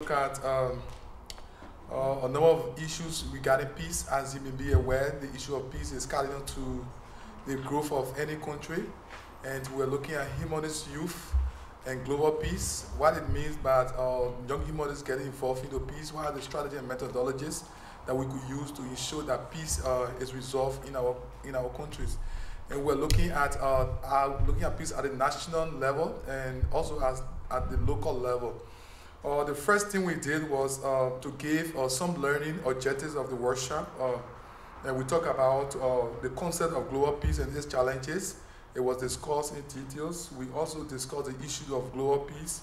look at a number of issues regarding peace. As you may be aware, the issue of peace is cardinal to the growth of any country, and we're looking at humanist youth and global peace, what it means by young humanists getting involved into peace, what are the strategies and methodologies that we could use to ensure that peace is resolved in our countries. And we're looking at peace at the national level and also at the local level. The first thing we did was to give some learning objectives of the workshop. And we talk about the concept of global peace and its challenges. It was discussed in details. We also discussed the issue of global peace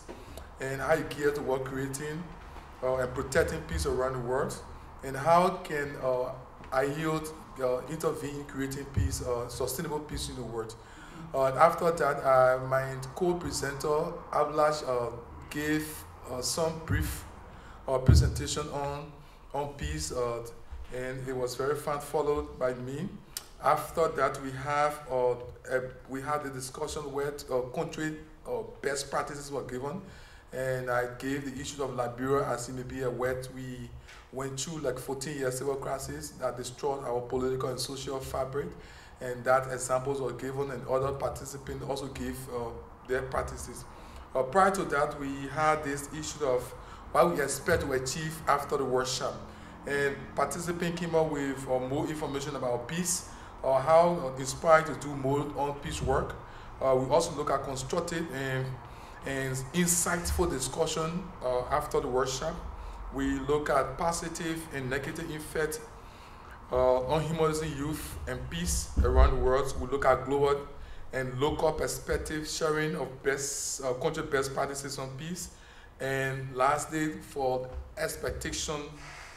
and how it gears toward creating and protecting peace around the world, and how can IHEYO intervene in creating peace, sustainable peace in the world. After that, my co-presenter, Ablash, gave some brief presentation on peace, and it was very fun, followed by me. After that, we had a discussion where country best practices were given, and I gave the issue of Liberia. As you may be aware, we went through like 14-year civil crisis that destroyed our political and social fabric, and that examples were given, and other participants also gave their practices. Prior to that, we had this issue of what we expect to achieve after the workshop, and participants came up with more information about peace, or how inspired to do more on peace work. We also look at constructive and insightful discussion after the workshop. We look at positive and negative effects on humanism, youth, and peace around the world. We look at global and local perspective, sharing of country best practices on peace. And lastly, for expectation,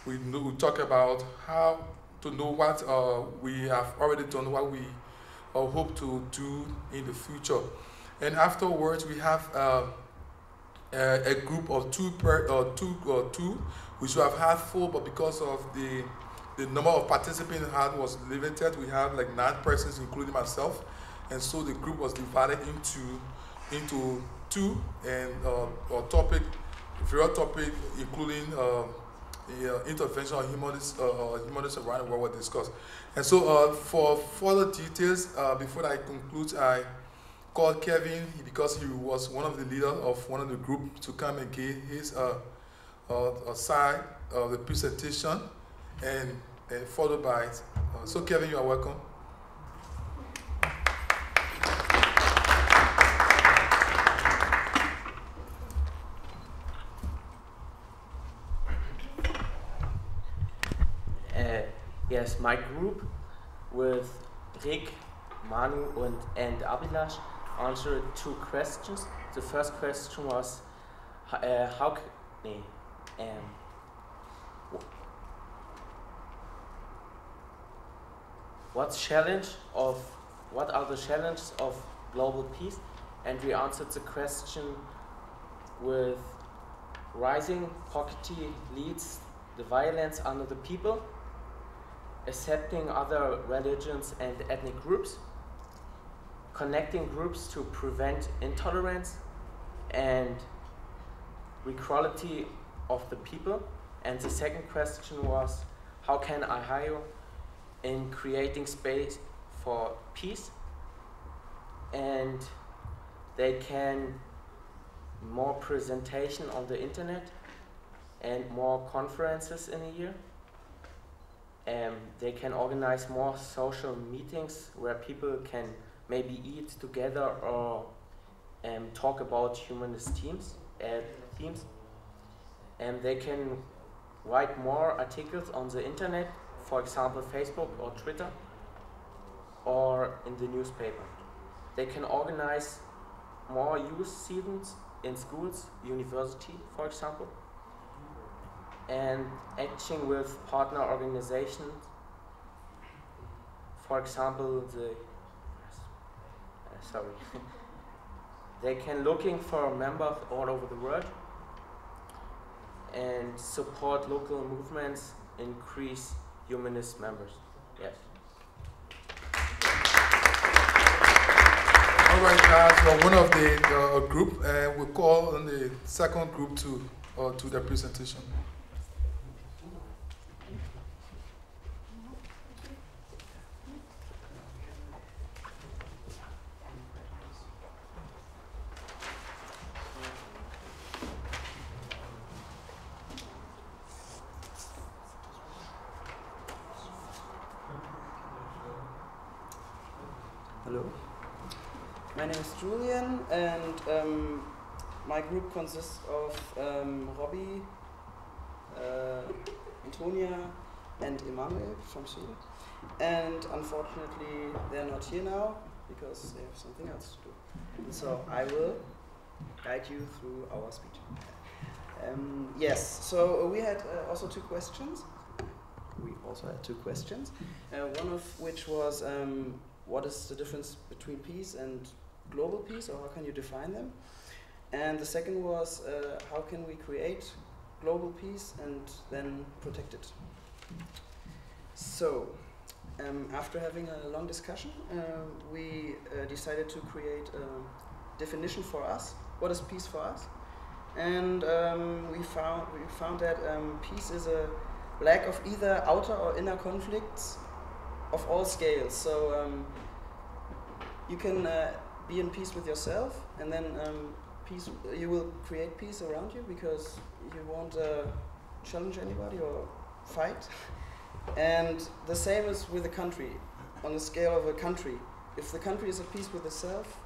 we talk about how to know what we have already done, what we hope to do in the future. And afterwards, we have a group of two, which we have had 4, but because of the number of participants had was limited, we have like 9 persons, including myself. And so the group was divided into 2, and various topics, including intervention of humanists around the world were discussed. And so for further details, before I conclude, I called Kevin, because he was one of the leaders of one of the groups, to come and give his side of the presentation, and followed by so Kevin, you are welcome. Yes, my group with Rick, Manu, and Abhilash answered 2 questions. The first question was, what are the challenges of global peace? And we answered the question with rising poverty leads the violence under the people, accepting other religions and ethnic groups, connecting groups to prevent intolerance, and equality of the people. And the second question was, how can IHEYO in creating space for peace? And they can more presentation on the internet and more conferences in a year. They can organize more social meetings where people can maybe eat together or talk about humanist themes. And they can write more articles on the internet, for example, Facebook or Twitter, or in the newspaper. They can organize more youth students in schools, university, for example, and acting with partner organizations, for example, they can looking for members all over the world and support local movements, increase humanist members. Yes. All right, guys. One of the group, we'll call on the second group to to the presentation. Hello, my name is Julian, and my group consists of Robbie, Antonia, and Emanuel from Sweden. And unfortunately, they're not here now because they have something else to do. And so I will guide you through our speech. Yes, so we had also two questions. We also had two questions. One of which was, what is the difference between peace and global peace, or how can you define them? And the second was, how can we create global peace and then protect it? So, after having a long discussion, we decided to create a definition for us. What is peace for us? And we found that peace is a lack of either outer or inner conflicts of all scales. So you can be in peace with yourself, and then peace. You will create peace around you because you won't challenge anybody or fight. And the same is with a country. On the scale of a country, if the country is at peace with itself,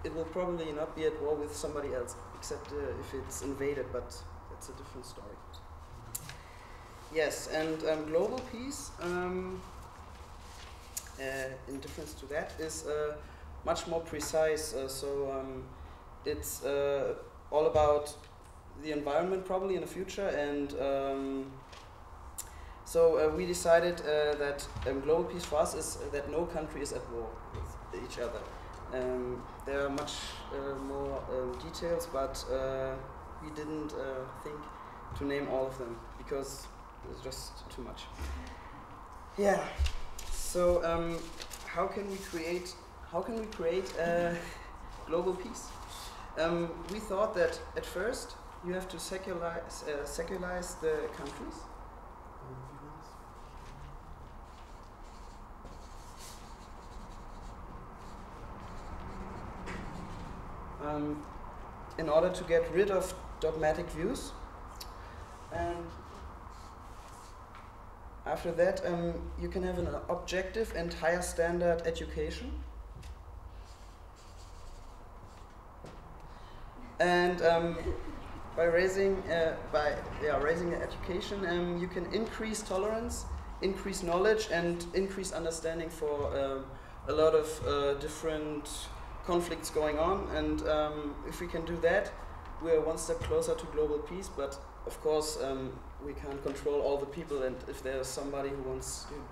it will probably not be at war with somebody else, except if it's invaded, but that's a different story. Yes, and global peace, in difference to that, is much more precise. It's all about the environment probably in the future, and we decided that global peace for us is that no country is at war with each other. There are much more details, but we didn't think to name all of them because it's just too much. Yeah. So how can we create global peace? We thought that at first you have to secularize the countries. In order to get rid of dogmatic views, and after that you can have an objective and higher standard education, and by raising education, you can increase tolerance, increase knowledge, and increase understanding for a lot of different conflicts going on. And if we can do that, we are one step closer to global peace. But of course, we can't control all the people. And if there's somebody who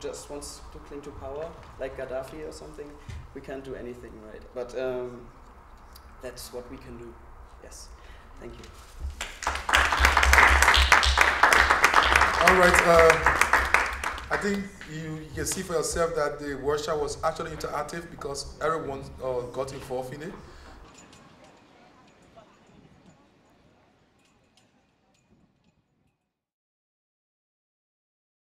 just wants to cling to power, like Gaddafi or something, we can't do anything, right? But that's what we can do. Yes. Thank you. All right. I think you can see for yourself that the workshop was actually interactive because everyone got involved in it.